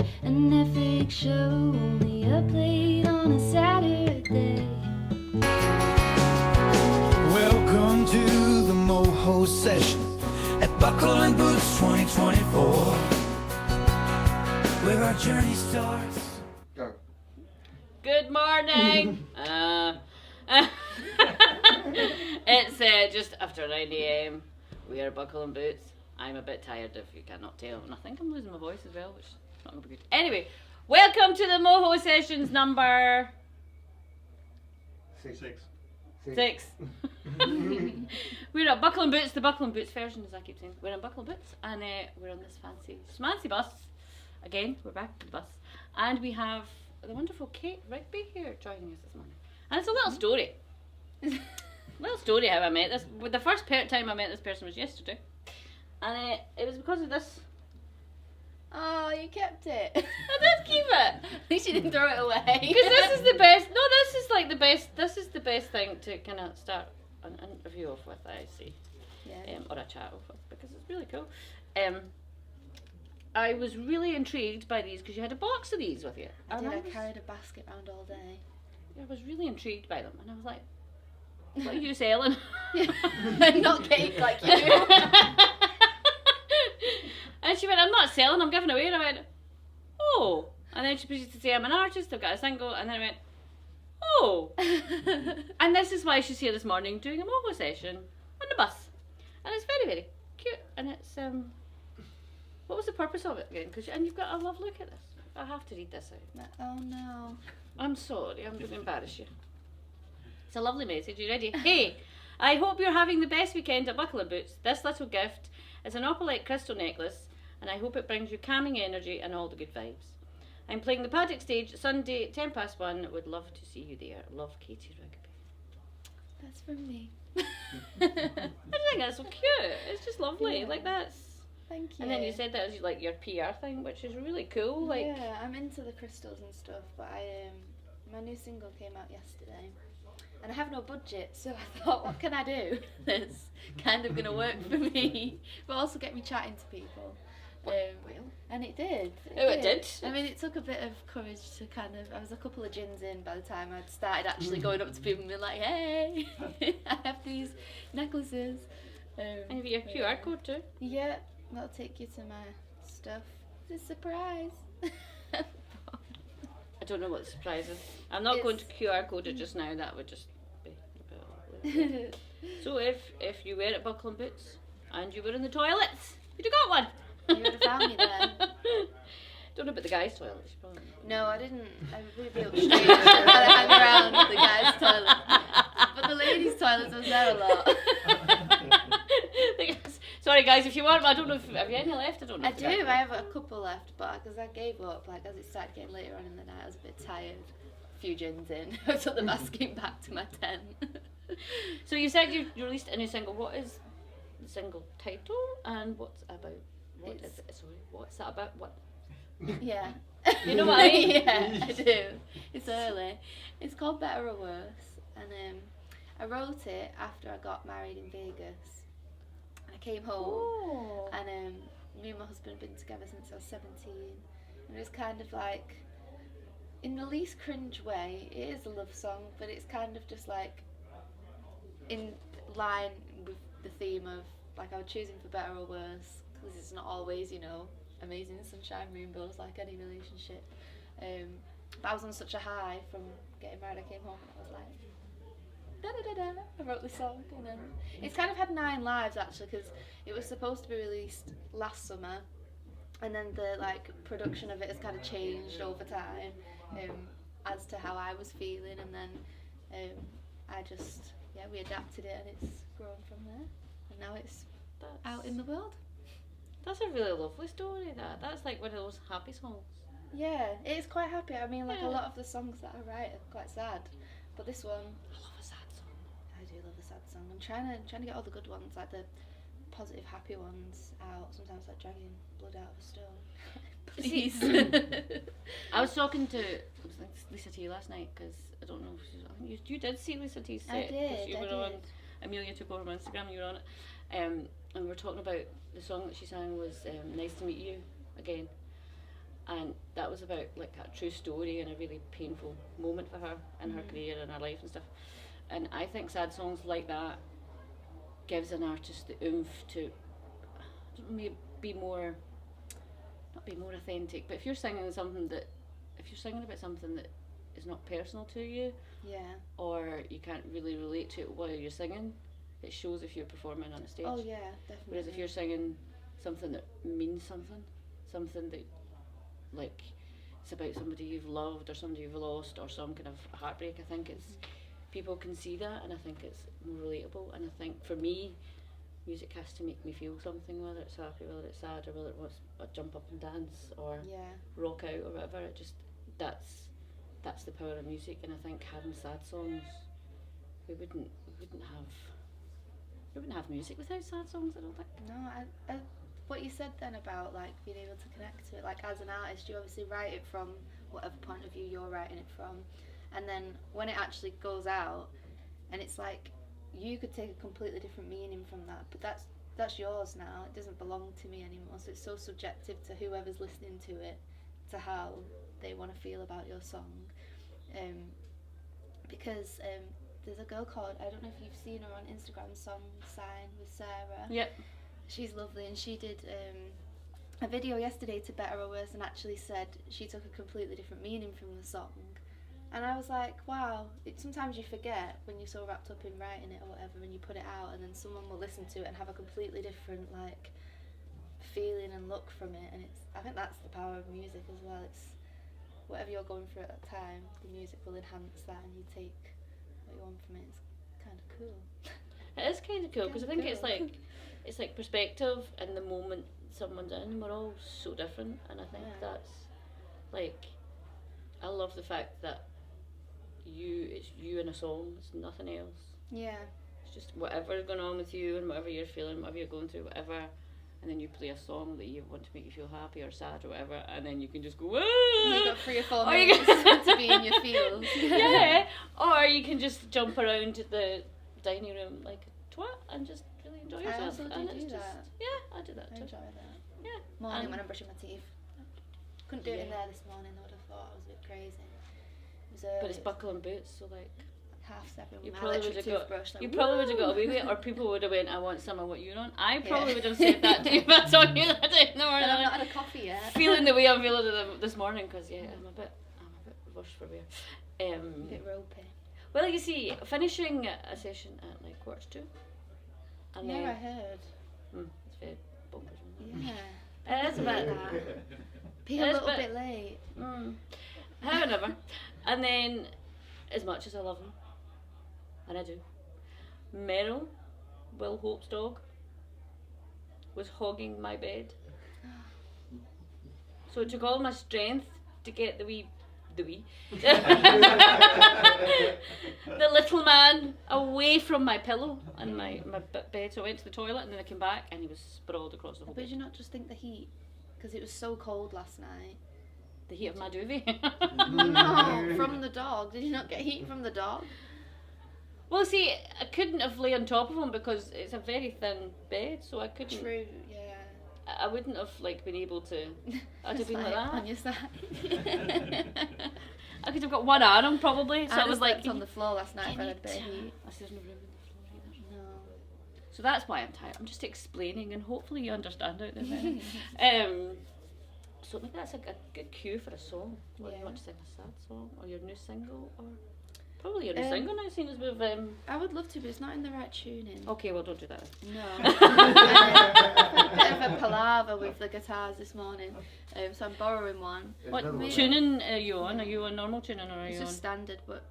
An epic show only played on a Saturday. Welcome to the Moho session at Buckle and Boots 2024, where our journey starts. Go. Good morning. It's just after 9 a.m. We are Buckle and Boots. I'm a bit tired if you cannot tell, and I think I'm losing my voice as well, which is not going to be good. Anyway, welcome to the Moho Sessions number 6. 6. We're at Buckle and Boots, the Buckle and Boots version, as I keep saying. We're on Buckle and Boots, and we're on this fancy, schmancy bus. Again, we're back to the bus. And we have the wonderful Kate Rigby here joining us this morning. And it's a little story. Little story how I met this. The first time I met this person was yesterday. And it was because of this. Oh, you kept it. I did keep it. At least you didn't throw it away. Because this is the best. No, this is like the best. This is the best thing to kind of start an interview off with, I see. Yeah. Or a chat off with, because it's really cool. I was really intrigued by these because you had a box of these with you. I And did. I carried a basket around all day. I was really intrigued by them, and I was like, "What are you selling?" Not cake like you. And she went, "I'm not selling. I'm giving away." And I went, "Oh." And then she proceeded to say, "I'm an artist. I've got a single." And then I went, "Oh." And this is why she's here this morning doing a Moho session on the bus, and it's very, very cute. And it's what was the purpose of it again? And you've got a love look at this. I have to read this out. Oh no. I'm sorry, I'm going to embarrass you. It's a lovely message. You ready? Hey, I hope you're having the best weekend at Buckle and Boots. This little gift is an opalite crystal necklace, and I hope it brings you calming energy and all the good vibes. I'm playing the Paddock stage Sunday, 1:10. Would love to see you there. Love, Katie Rigby. That's from me. I think that's so cute. It's just lovely. Yeah. Like that's. Thank you. And then you said that was like your PR thing, which is really cool. Like. Yeah, I'm into the crystals and stuff, but my new single came out yesterday, and I have no budget, so I thought, what can I do that's kind of gonna work for me, but also get me chatting to people. And it did. It did. I mean, it took a bit of courage to kind of. I was a couple of gins in by the time I'd started actually going up to people and being like, "Hey, I have these necklaces." And you've got your QR code too. Yeah, that'll take you to my stuff. It's a surprise. I don't know what the surprise is. I'm not going to QR code it just now. That would just be a bit. So if you were at Buckle and Boots and you were in the toilets, you'd have got one. You would have found me there. Don't know about the guys' toilets. Probably. No, I didn't. I would be up straight. I hang around the guys' toilet, but the ladies' toilets was there a lot. Sorry guys, if you want, I don't know if have you any left. I don't know. I do. I have a couple left, but because I gave up, like as it started getting later on in the night, I was a bit tired. A few gins in, I took the basket back to my tent. So you said you released a new single. What is the single title and what's about? What is it? Sorry, what's that about? What? Yeah. You know what I mean? Yeah, I do. It's early. It's called Better or Worse, and I wrote it after I got married in Vegas. I came home, and me and my husband had been together since I was 17, and it was kind of like, in the least cringe way, it is a love song, but it's kind of just like in line with the theme of like I was choosing for better or worse, because it's not always, you know, amazing sunshine rainbows like any relationship. But I was on such a high from getting married. I came home and I was like, da da da da. I wrote this song, and then it's kind of had 9 lives actually, because it was supposed to be released last summer, and then the like production of it has kind of changed over time as to how I was feeling, and then I just we adapted it, and it's grown from there, and now it's out in the world. That's a really lovely story. That's like one of those happy songs. Yeah, it's quite happy. I mean, like Yeah. a lot of the songs that I write are quite sad, but this one, I love a sad song. I do love a sad song. I'm trying to get all the good ones, like the positive, happy ones out. Sometimes like dragging blood out of a stone. Please. I was talking to Lisa T last night, because I don't know if I think you did see Lisa T's set. I did. 'cause you were on. Amelia took over my Instagram and you were on it. And we were talking about the song that she sang was Nice to Meet You Again. and that was about like a true story and a really painful moment for her in her career and her life and stuff. And I think sad songs like that gives an artist the oomph to be more, not be more authentic, but if you're singing about something that is not personal to you, or you can't really relate to it while you're singing, it shows if you're performing on a stage. Oh yeah, definitely. Whereas if you're singing something that means something that, like, it's about somebody you've loved or somebody you've lost or some kind of heartbreak, I think it's people can see that, and I think it's more relatable. And I think for me, music has to make me feel something, whether it's happy, whether it's sad, or whether it wants to jump up and dance or rock out or whatever. It just that's the power of music. And I think having sad songs, we wouldn't have music without sad songs, I don't think. No, I what you said then about like being able to connect to it, like as an artist you obviously write it from whatever point of view you're writing it from, and then when it actually goes out and it's like you could take a completely different meaning from that, but that's yours now, it doesn't belong to me anymore, so it's so subjective to whoever's listening to it, to how they want to feel about your song. Because there's a girl called, I don't know if you've seen her on Instagram, Song Sign with Sarah. Yep. She's lovely, and she did a video yesterday to Better or Worse, and actually said she took a completely different meaning from the song. And I was like, wow, sometimes you forget when you're so wrapped up in writing it or whatever, and you put it out and then someone will listen to it and have a completely different like feeling and look from it. And I think that's the power of music as well. It's whatever you're going through at that time, the music will enhance that, and you take what you want from it. It's kind of cool. It is kind of cool because I think it's like perspective in the moment someone's in. We're all so different, and I think that's like, I love the fact that it's you in a song, it's nothing else. Yeah. It's just whatever's going on with you and whatever you're feeling, whatever you're going through, whatever, and then you play a song that you want to make you feel happy or sad or whatever, and then you can just go, woo! You've got 3 or 4 minutes to be in your feels. Yeah. Or you can just jump around the dining room like a twat and just really enjoy yourself. I also do that. Yeah, I do that too. I enjoy that. Yeah. Morning when I'm brushing my teeth. Couldn't do it in there this morning, I would have thought I was a bit crazy. But it's buckle and boots, so like 7:30 you with my probably electric would have toothbrush. got probably would have got away with it, or people would have went, I want some of what you're on. I probably would have said that to you if I saw you that day in the morning. But I've not had a coffee yet. Feeling the way I'm feeling this morning, because I'm a bit rushed for wear. A bit ropey. Well, you see, finishing a session at like 1:45, and then I heard. It's very bonkers, isn't it? Yeah. It is a bit that. Be a little bit late. However, and then, as much as I love him, and I do, Meryl, Will Hope's dog, was hogging my bed. So it took all my strength to get the little man away from my pillow and my bed. So I went to the toilet and then I came back and he was sprawled across the whole But bed. did you not just think the heat? Because it was so cold last night. The heat of my duvet. No, from the dog. Did you not get heat from the dog? Well, see, I couldn't have lay on top of him because it's a very thin bed, so I couldn't. True, yeah. I wouldn't have been able to. I'd have been like that on your side. I could have got one arm probably. So I was was like on the floor last night for a bit of heat. There's no room on the floor either. No. So that's why I'm tired. I'm just explaining, and hopefully you understand out there. So maybe that's a good cue for a song. Whether you want to sing a sad song or your new single, or probably your new single now, seeing as we've. I would love to, but it's not in the right tuning. Okay, well don't do that. No. A bit of a palaver with the guitars this morning, so I'm borrowing one. What tuning are you on? Are you on normal tuning or are It's you just on? standard, but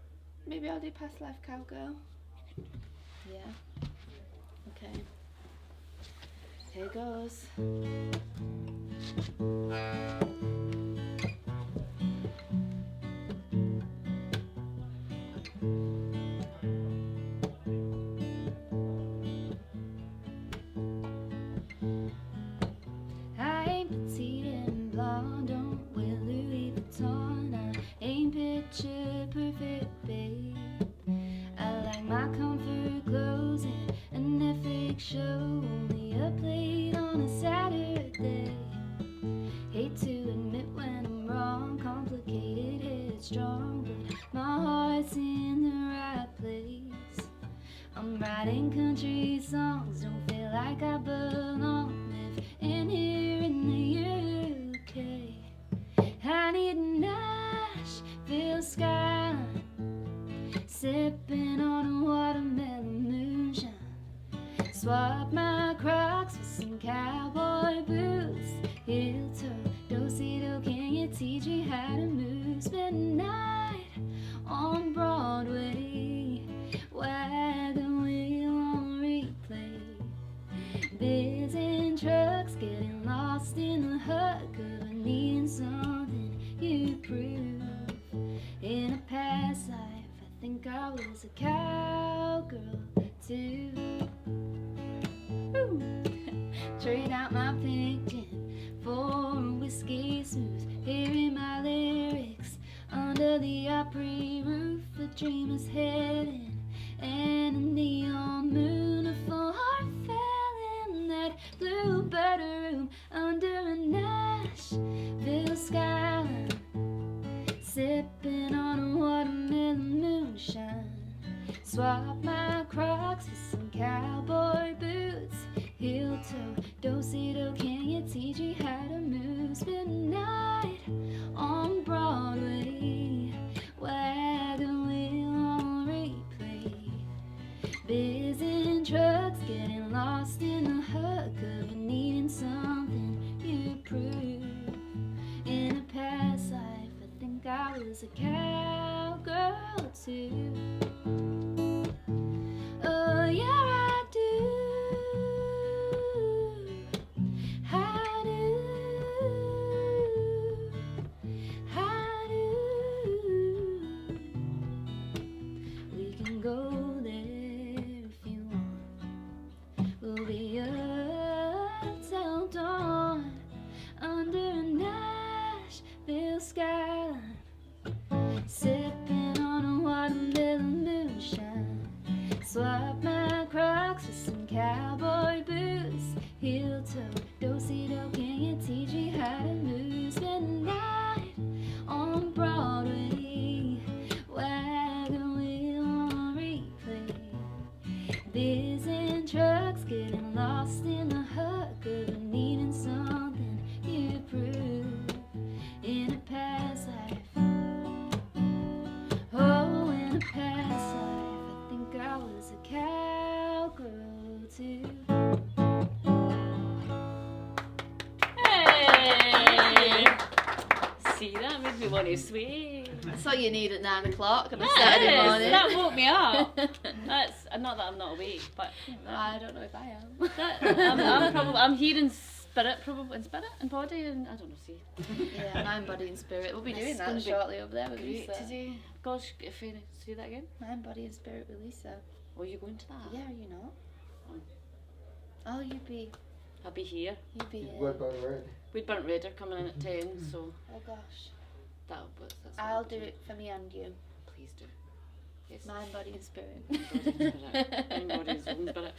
maybe I'll do Past Life Cowgirl. Yeah. Okay. Here goes. I ain't petite and blonde, don't wear Louis Vuitton. I ain't picture perfect, babe. I like my comfort clothes and a Netflix show, only a plate on a Saturday. Hate to admit it strong, but my heart's in the right place. I'm writing country songs, don't feel like I belong. Live in here in the UK. I need a Nashville skyline, sipping on a watermelon moonshine. Swap my Crocs for some cowboy boots. Heel toe, do-si-do, can you teach me how to move? Spend a night on Broadway, wagon wheel on replay. Biz in trucks, getting lost in the hut, of needing something you prove. In a past life, I think I was a cowgirl too. Trade out my pink gin for a whiskey smooth, hearing my lyrics under the Opry roof. A dreamer's heading and a neon moon. A full heart fell in that bluebird room under a Nashville skyline, sipping on a watermelon moonshine. Swap my Crocs for some cowboy boots. Heel toe, do-si-do, can you teach me how to move? Spend a night on Broadway, wagon wheel on replay. Biz in trucks, getting lost in the hut, of needing something you prove. In a past life, I think I was a cowgirl too. Oh yeah, I do. Go there if you want. We'll be up till dawn under a Nashville skyline, sipping on a watermelon moonshine. Swap my Crocs for some cowboy boots. Heel toe, do-si-do, can you teach me how to move? Spend a night on Broadway, wagon wheel on replay. Biz in trucks, getting lost in the hut, of needing something you prove. In a past life, oh, in a past life, I think I was a cowgirl too. Hey! See, that made me want to sway. That's all you need at 9 o'clock on a That Saturday is, morning. that woke me up. That's not that I'm not awake, but I don't know if I am. I'm here in spirit, probably in spirit and body, and I don't know. See, Yeah, and I'm body and spirit. We'll be That's doing gonna that be shortly over there with great Lisa. today. Gosh, if you say that again. I'm body and spirit with Lisa. Oh, you going to that? Yeah, are you not? Oh. Oh, you'd be I'll be here. What about red? We'd burnt red are coming in at 10, so Oh gosh. that's I'll do it for me and you. Please do. Yes. Mind, body and spirit. Mind, body, and soul and spirit.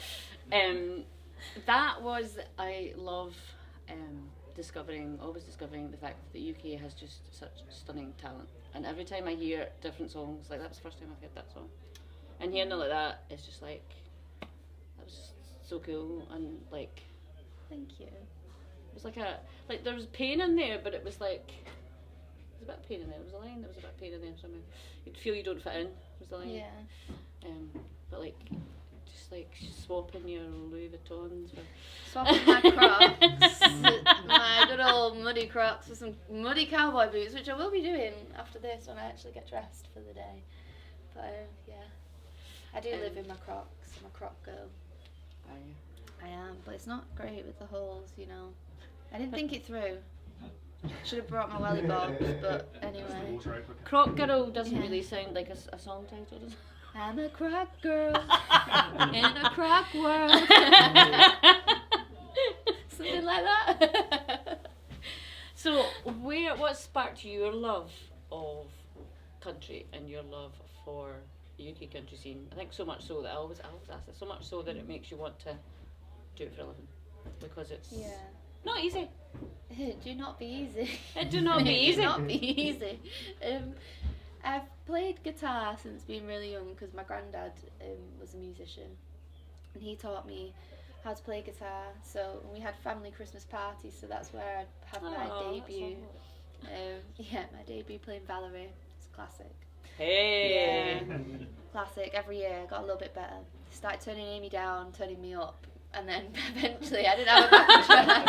That was, I love always discovering the fact that the UK has just such stunning talent. And every time I hear different songs, like that was the first time I've heard that song. And hearing it like that, it's just like, that was just so cool. And like, Thank you. it was like there was pain in there, but it was like, there was a bit of pain in there. There was a line that was a bit of pain in there somewhere. You'd feel you don't fit in, was the line. Yeah. But like, just like swapping your Louis Vuittons for... Swapping my Crocs, my good old muddy Crocs for some muddy cowboy boots, which I will be doing after this when I actually get dressed for the day. But yeah, I do live in my Crocs. I'm a Croc girl. Are you? I am, but it's not great with the holes, you know. I didn't think it through. Should have brought my welly bobs, but anyway. Croc Girl doesn't Yeah. really sound like a song title, does it? I'm a Croc girl in a Croc world. Something like that. So, what sparked your love of country and your love for the UK country scene? I think so much so that I always ask this, so much so that it makes you want to do it for a living. Because it's Yeah. not easy. Do not be easy. It do not be easy. Do not be easy. I've played guitar since being really young because my granddad was a musician, and he taught me how to play guitar. So we had family Christmas parties, so that's where I'd have my debut. My debut playing Valerie. It's a classic. Hey! Yeah. Classic. Every year got a little bit better. Started turning Amy down, turning me up, and then eventually I didn't have a backing track.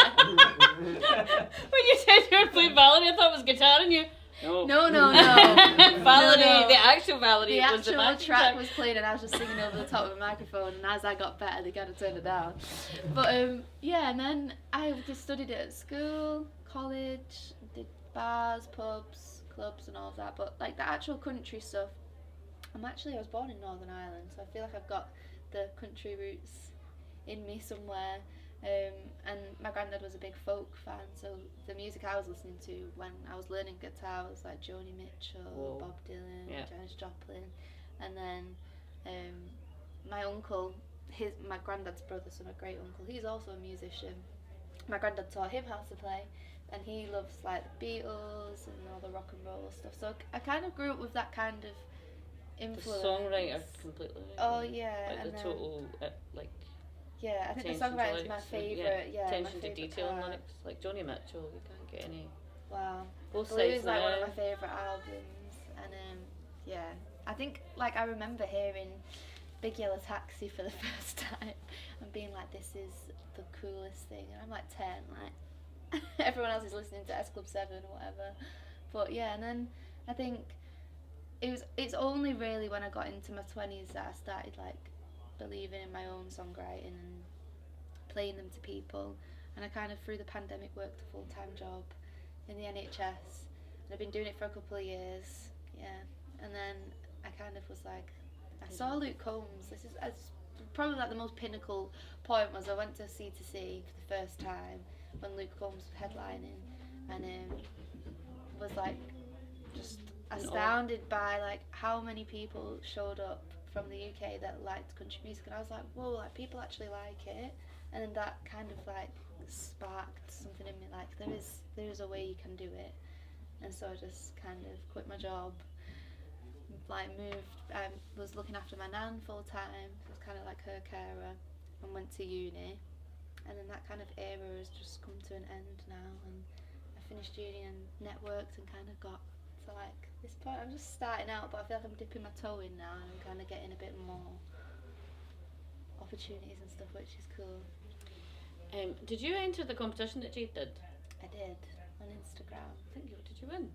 When you said you were playing Valerie, I thought it was guitar and you... No. Valerie, No. the actual Valerie The was the actual backing track was playing and I was just singing over the top of the microphone, and as I got better they kind of turned it down. But and then I just studied it at school, college, did bars, pubs, clubs and all of that. But like the actual country stuff, I was born in Northern Ireland, so I feel like I've got the country roots in me somewhere. And my granddad was a big folk fan, so the music I was listening to when I was learning guitar was like Joni Mitchell, Bob Dylan, Janis Joplin, and then my uncle, my granddad's brother, so my great uncle, he's also a musician. My granddad taught him how to play, and he loves like the Beatles and all the rock and roll stuff. So I kind of grew up with that kind of influence. The songwriter completely. Oh yeah, like and the total yeah, I think the songwriting's my favourite. Yeah, attention my to detail part. in lyrics, like Joni Mitchell. You can't get any. Wow. Both Blue sides is like one of now. my favourite albums, and I think like I remember hearing Big Yellow Taxi for the first time and being like, this is the coolest thing, and I'm like 10, like everyone else is listening to S Club 7 or whatever. But yeah, and then I think it's only really when I got into my 20s that I started like believing in my own songwriting and playing them to people. And I kind of through the pandemic worked a full-time job in the NHS, and I've been doing it for a couple of years. And then I kind of was like, I saw Luke Combs. This is probably like the most pinnacle point was I went to C2C for the first time when Luke Combs was headlining, and was like just astounded by like how many people showed up from the UK that liked country music, and I was like, whoa, like people actually like it. And then that kind of like sparked something in me, like there is a way you can do it. And so I just kind of quit my job, like moved, I was looking after my nan full time, was kind of like her carer, and went to uni. And then that kind of era has just come to an end now, and I finished uni and networked and kind of got to like this point. I'm just starting out, but I feel like I'm dipping my toe in now, and I'm kind of getting a bit more opportunities and stuff, which is cool. Did you enter the competition that Jade did? I did, on Instagram. Did you win?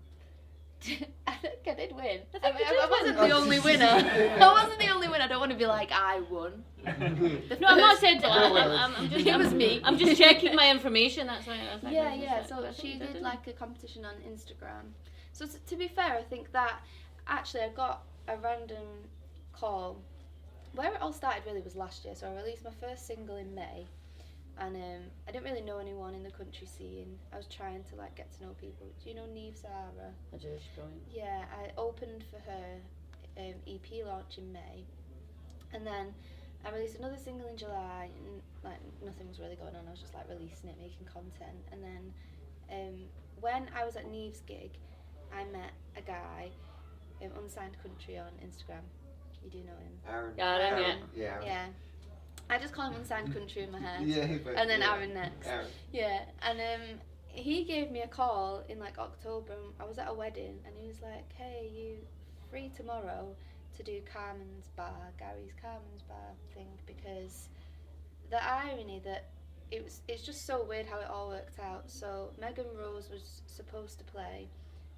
I think I did win. I wasn't the only winner. I wasn't the only winner. I don't want to be like, I won. No, I'm not saying I'm just. It was me. I'm just checking my information. That's why. Yeah. So she did like a competition on Instagram. So to be fair, I think that actually I got a random call. Where it all started really was last year. So I released my first single in May. And I didn't really know anyone in the country scene. I was trying to like get to know people. Do you know Neve Zara? I do, she's brilliant. Yeah, I opened for her EP launch in May, and then I released another single in July, and like nothing was really going on. I was just like releasing it, making content. And then when I was at Neve's gig, I met a guy, unsigned country on Instagram. You do know him? Aaron. Aaron. Yeah. I just call him unsigned country in my head. And then Aaron next. Aaron. Yeah, and he gave me a call in like October. I was at a wedding, and he was like, "Hey, you free tomorrow to do Gary's Carmen's bar thing?" Because the irony that it's just so weird how it all worked out. So Megan Rose was supposed to play,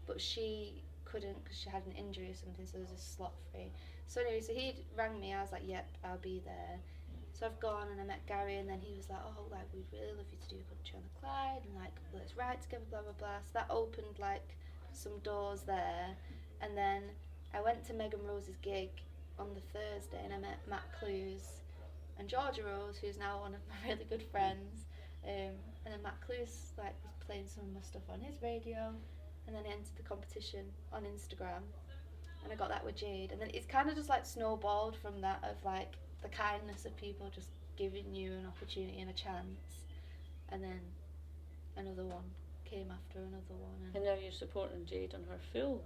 but she couldn't because she had an injury or something. So there was a slot free. So anyway, so he rang me. I was like, "Yep, I'll be there." So I've gone and I met Gary, and then he was like, "Oh, like we'd really love you to do Country on the Clyde, and like let's write together, blah blah blah." So that opened like some doors there, and then I went to Megan Rose's gig on the Thursday, and I met Matt Clues and Georgia Rose, who's now one of my really good friends. And then Matt Clues like was playing some of my stuff on his radio, and then I entered the competition on Instagram, and I got that with Jade, and then it's kind of just like snowballed from that of like the kindness of people just giving you an opportunity and a chance, and then another one came after another one, And now you're supporting Jade on her full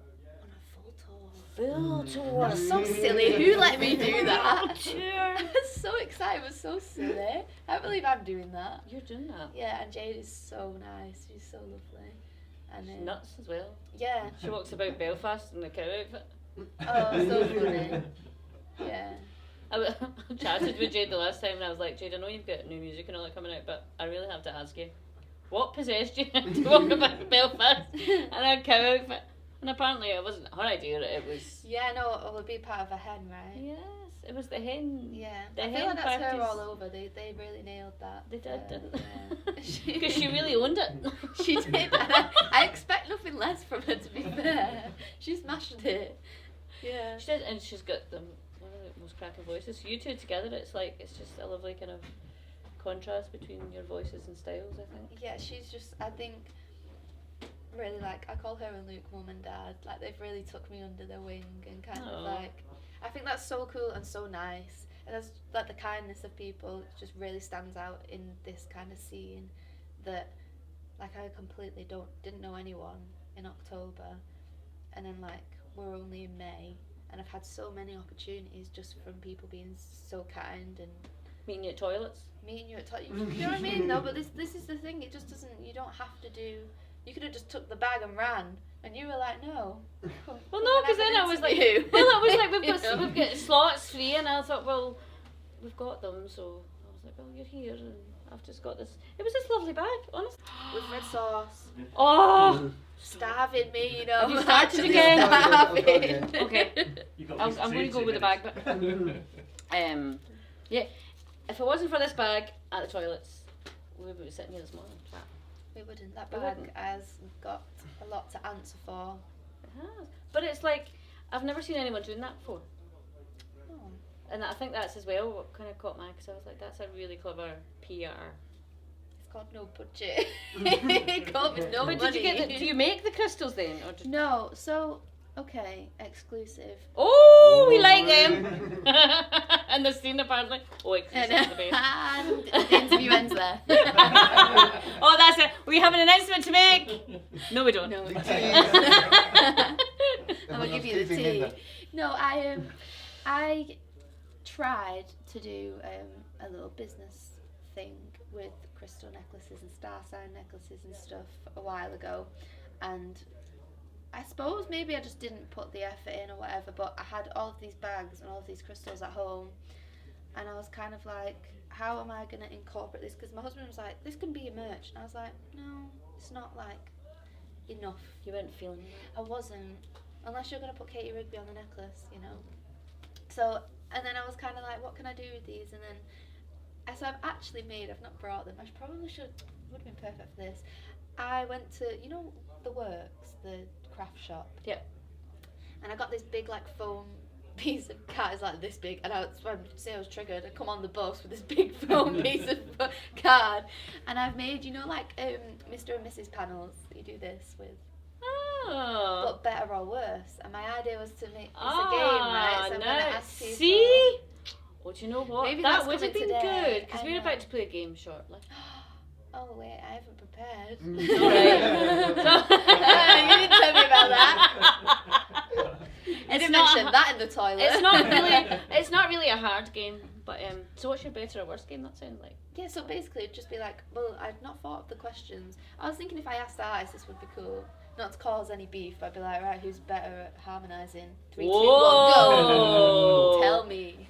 Full tour. That's so silly. Who let me do that? Tour. I was so excited. It was so silly. I can't believe I'm doing that. You're doing that. Yeah, and Jade is so nice. She's so lovely. And She's nuts as well. Yeah. She walks about Belfast in the cow outfit. Oh, so funny. Yeah. I chatted with Jade the last time and I was like, Jade, I know you've got new music and all that coming out, but I really have to ask you, what possessed you to walk about Belfast in a cow outfit? And apparently it wasn't her idea, it was... Yeah, no, it would be part of a hen, right? Yes, it was the hen. Yeah. The I hen feel like that's her parties. all over. They really nailed that. They did, didn't they? Yeah. Because she really owned it. She did. And I expect nothing less from her, to be fair. She smashed it. Yeah. She did, and she's got one of the most cracking voices. So you two together, it's just a lovely kind of contrast between your voices and styles, I think. Yeah, she's just, I think, really like, I call her and Luke mum and dad. Like, they've really took me under their wing and kind of like, I think that's so cool and so nice. And that's like the kindness of people just really stands out in this kind of scene that, like, I completely didn't know anyone in October, and then like we're only in May, and I've had so many opportunities just from people being so kind and Meeting you at toilets. meeting you at you know what I mean? No, but this is the thing. It just doesn't. You don't have to do. You could have just took the bag and ran, and you were like, no. Well, no, because then I was like, you. we've got slots free, and I thought, well, we've got them, so I was like, well, you're here, and I've just got this. It was this lovely bag, honestly. With red sauce. Oh, Starving me, you know. Have you started Actually again? starving. okay. I'm going to go with the bag, but yeah. If it wasn't for this bag at the toilets, we would be sitting here this morning. We wouldn't. That We bag wouldn't. has got a lot to answer for. It has. But it's like, I've never seen anyone doing that before. Oh. And I think that's as well what kind of caught my eye, because I was like, that's a really clever PR. It's called no budget. It called me no But money. did you get do you make the crystals then? Or just... No, so, okay, exclusive. Oh, we like them! And the scene apparently. Oh, exclusive the best. And the interview ends there. Oh, that's it. We have an announcement to make. No, we don't. No, I'm gonna give you the tea. No, I tried to do a little business thing with crystal necklaces and star sign necklaces and stuff a while ago, and I suppose maybe I just didn't put the effort in or whatever, but I had all of these bags and all of these crystals at home, and I was kind of like, how am I going to incorporate this? Because my husband was like, this can be your merch, and I was like, no, it's not like enough. You weren't feeling it. I wasn't, unless you're going to put Katie Rigby on the necklace, you know. So, and then I was kind of like, what can I do with these? And then, so I've actually made, I've not brought them, I probably should, would have been perfect for this. I went to, you know, The Works, the craft shop. Yep. And I got this big, like, foam piece of card, it's like this big, and I was triggered, I come on the bus with this big foam piece of card, and I've made, you know, like, Mr. and Mrs. panels that you do this with. Oh. But better or worse. And my idea was to make this a game, right? So I'm going to ask people. See? Well, do you know what? Maybe that that's would have coming been today. good, because I we're know. about to play a game shortly. Oh, wait, I haven't prepared. Alright. You didn't tell me about that. I didn't mention that in the toilet. It's not really a hard game, but so what's your better or worse game that sounds like? Yeah, so basically it'd just be like, well, I'd not thought of the questions. I was thinking if I asked the artist, this would be cool. Not to cause any beef, but I'd be like, right, who's better at harmonising? 3, 2, 1, go! Tell me.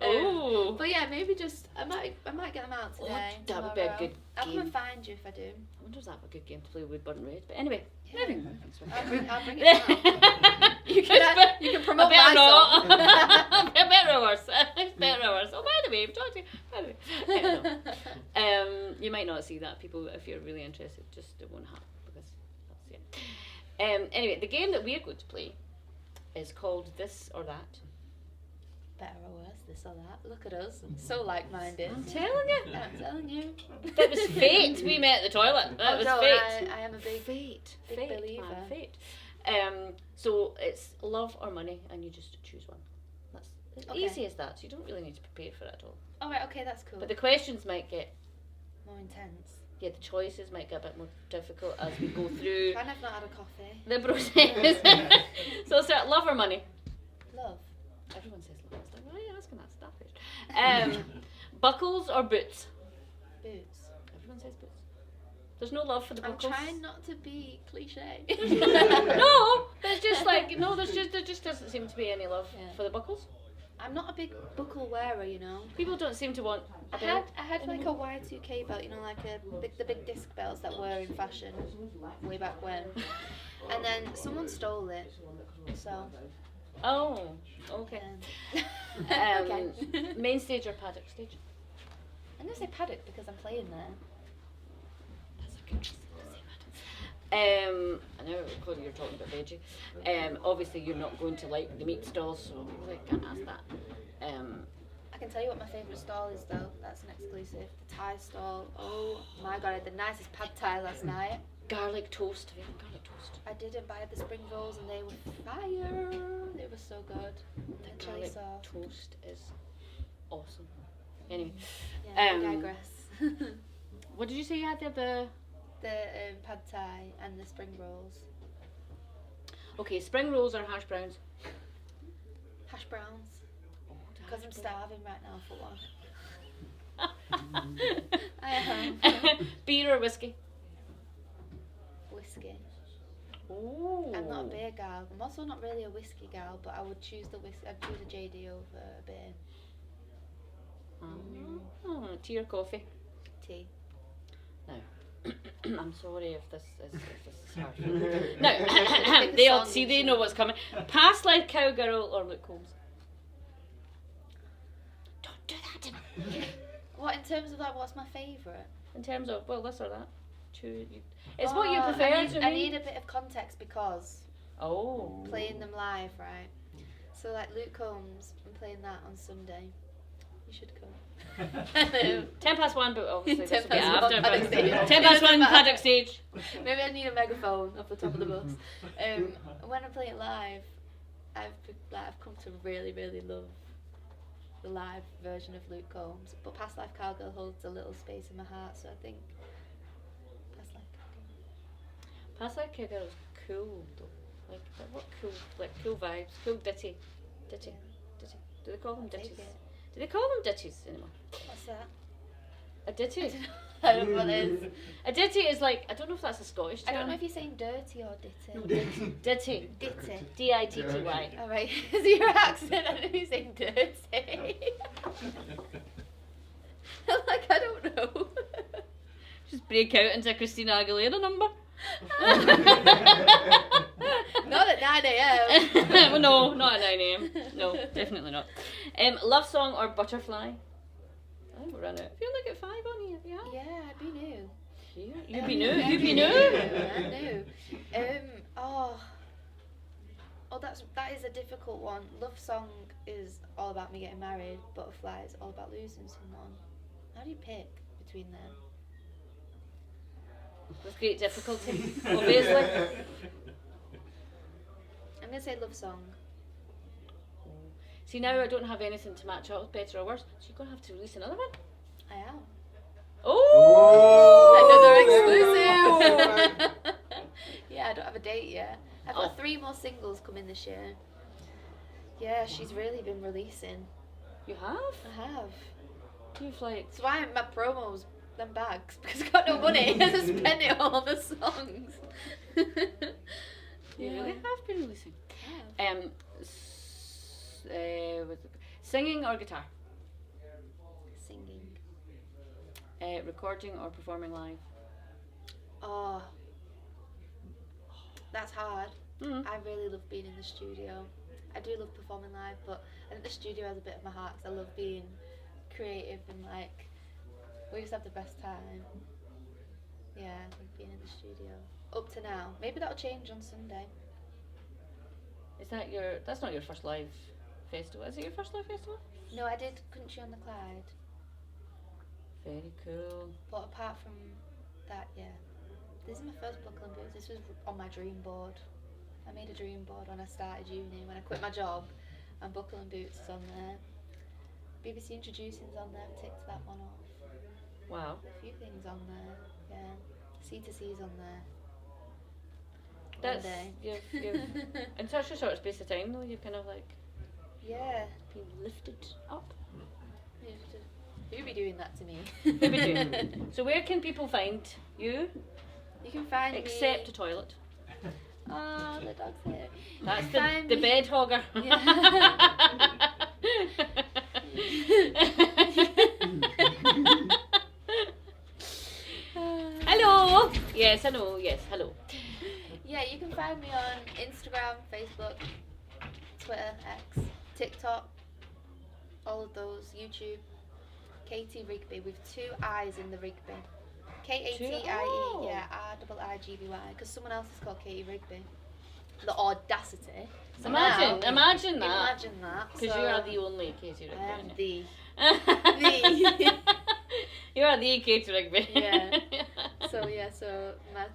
Ooh. But yeah, maybe just, I might get them out today. That would be a good I'll come game. and find you if I do. I wonder if that would be a good game to play with Burnt Red. But anyway, Yeah. maybe. I'll bring it out. You can promote my song. Better or worse. Better or worse. Oh, by the way, by the way. You might not see that, people, if you're really interested. Just it won't happen because that's it. Anyway, the game that we're going to play is called This or That. Better or worse, this or that. Look at us, so like-minded. I'm telling you. I'm telling you. That was fate. We met at the toilet. That was no, fate. I am a big Fate. big Fate, believer. man, fate. So it's love or money, and you just choose one. That's as Okay. easy as that. So you don't really need to prepare for it at all. All right, okay, that's cool. But the questions might get More intense. yeah, the choices might get a bit more difficult as we go through And I've not had a coffee. the process. So, sir, love or money? Love. Everyone says love. It's like, why are you asking that stuff? Buckles or boots? Boots. Everyone says boots. There's no love for the I'm buckles. trying not to be cliche. No, there's just like there just doesn't seem to be any love for the buckles. I'm not a big buckle wearer, you know. People don't seem to want. I had like a Y2K belt, you know, like the big disc belts that were in fashion way back when. And then someone stole it, so. Oh, okay. Okay. Main stage or paddock stage? I'm gonna say paddock because I'm playing there. That's a good I know, Claudia, you're talking about veggie. Obviously, you're not going to like the meat stalls, so I can't ask that. I can tell you what my favourite stall is though. That's an exclusive. The Thai stall. Oh my god, I had the nicest pad Thai last night. Garlic toast. Have you had garlic toast? I didn't buy the spring rolls and they were fire. They were so good. The garlic toast is awesome. Anyway, Yeah, I digress. what did you say you had there? The pad Thai and the spring rolls. Okay, spring rolls or hash browns? Hash browns. Because I'm starving right now for one. I am. Beer or whiskey? Whiskey. Ooh. I'm not a beer gal. I'm also not really a whiskey gal, but I would choose I'd choose a Jade over a beer. Tea or coffee? Tea. No. I'm sorry if this is hard. No, they all see. They know what's coming. Past life cowgirl or Luke Combs? Don't do that to me. What in terms of that? What's my favourite? In terms of this or that. It's what you prefer. I need a bit of context because playing them live, right? So like Luke Combs, I'm playing that on Sunday. You should come. 1:10, but obviously this will be 1:10 after. paddock stage. 1:10 paddock stage. Maybe I need a megaphone off the top of the bus. When I play it live, I've come to really, really love the live version of Luke Combs. But Past Life Cowgirl holds a little space in my heart, so I think Past Life Cowgirl. Past life cowgirl is cool though. What cool vibes, cool ditty. Do they call them ditties? Do they call them ditties anymore? What's that? A ditty? I don't know what it is. A ditty is like, I don't know if that's a Scottish term. I don't know if you're saying dirty or ditty. Ditty. Ditty. D-I-T-T-Y. Alright, is your accent? I don't know if you're saying dirty. Like, I don't know. Just break out into a Christina Aguilera number. Not at 9 a.m. Well, no, not at 9 a.m. No, definitely not. Love song or butterfly? I think we're running it. I feel like at 5 on here. Yeah, I'd be new. You'd be new. You'd be new. I'm new. That is a difficult one. Love song is all about me getting married. Butterfly is all about losing someone. How do you pick between them? With great difficulty, obviously. I'm gonna say love song. See, now I don't have anything to match up with better or worse, so you're gonna have to release another one. I am. Oh! Another exclusive. Yeah, I don't have a date yet. I've got 3 more singles coming this year. Yeah, she's really been releasing. You have? I have. You've like. That's why my promos them bags because I've got no money to spend it all on the songs. You really have been releasing. Singing or guitar? Singing. Recording or performing live? Oh, that's hard. Mm. I really love being in the studio. I do love performing live, but I think the studio has a bit of my heart because I love being creative and like we just have the best time. Yeah, I love being in the studio. Up to now. Maybe that'll change on Sunday. Is that that's not your first live festival, is it your first live festival? No, I did Country on the Clyde. Very cool. But apart from that, yeah. This is my first Buckle and Boots. This was on my dream board. I made a dream board when I started uni. When I quit my job, and Buckle and Boots is on there. BBC Introducing's on there. I ticked that one off. Wow. A few things on there. Yeah. C2C's on there. That's One day. you've in such a short space of time though. You've kind of like Yeah. been lifted up. Who'd be doing that to me? Who'd be doing? So where can people find you? You can find Except me. a toilet. Oh, the dog's here. That's You can the find me- bed hogger. Hello. Yes, I know. Yes, hello. Yeah, you can find me on Instagram, Facebook, Twitter, X, TikTok, all of those, YouTube. Katie Rigby with 2 I's in the Rigby. Katie, Oh. yeah, RIIGBY, because someone else is called Katie Rigby. The audacity. So Imagine that. Imagine that. Because you are the only Katie Rigby. I am aren't the. you? the. You are the Katie Rigby. Yeah. So my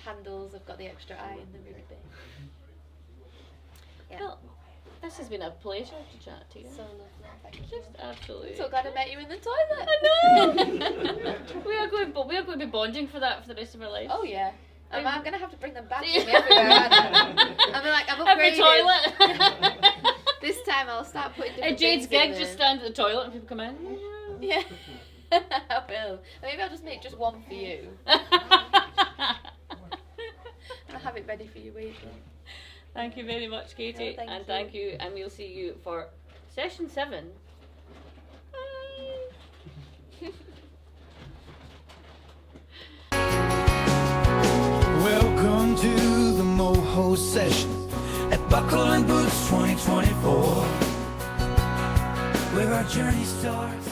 handles have got the extra I in the Rigby. Yeah. Well, this has been a pleasure to chat to you. So lovely. Thank you. Just absolutely. So glad I met you in the toilet. I know. we are going to be bonding for that for the rest of our lives. Oh yeah. I'm gonna have to bring them back Yeah. with me everywhere. Aren't I? I'm like, I've Every upgraded. toilet. This time I'll start putting different At Jade's things in gig, there. just stand at the toilet and people come in. Yeah. I will. Maybe I'll just make just one for you. And I'll have it ready for you waiting. Thank you very much, Katie. No, and thank thank you. And we'll see you for session 7. Bye. Welcome to the Moho session at Buckle and Boots 2024, where our journey starts.